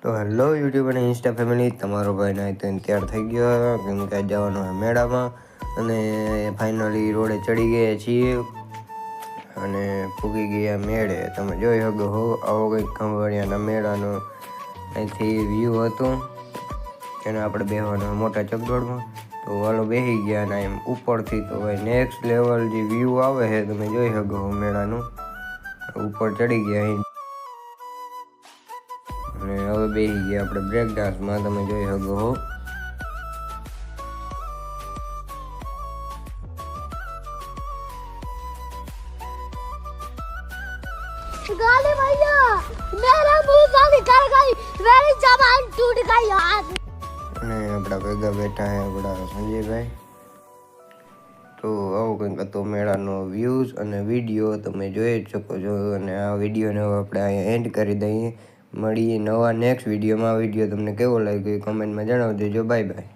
તો hello YouTube અને Insta family, તમારો ભાઈ નાય તો તૈયાર થઈ ગયો કેમ કે જવાનો છે મેળામાં અને ફાઇનલી રોડે ચડી ગયા છીએ અને પૂગી ગયા મેળે. તમે જોઈ શકો હો, આવો કંઈક ખંભાળિયાના મેળાનો અહીંથી વ્યૂ હતું. એને આપણે બેસવાનો મોટા ચકડોળમાં, તો વાલો બેસી ગયા અને એમ ઉપરથી તો ભાઈ નેક્સ્ટ લેવલ જે વ્યૂ આવે છે તમે જોઈ શકો હો મેળાનું. ઉપર ચડી ગયા અહીં અને હવે બેસી ગયા આપણે બ્રેક ડાન્સમાં, તમે જોઈ શકો હો. गाली भैया मेरा मुंह गाली कर गई, मेरी जबान टूट गई यार. અને આપણા ભેગા બેઠા છે આપણા સંજયભાઈ. તો આવું કંઈક હતો મેળાનો વ્યૂઝ અને વિડીયો તમે જોઈ જ શકો છો. અને આ વિડીયોને આપણે અહીંયા એન્ડ કરી દઈએ. મળીએ નવા નેક્સ્ટ વિડીયોમાં. આ વિડીયો તમને કેવો લાગ્યો એ કમેન્ટમાં જણાવજો. Bye bye.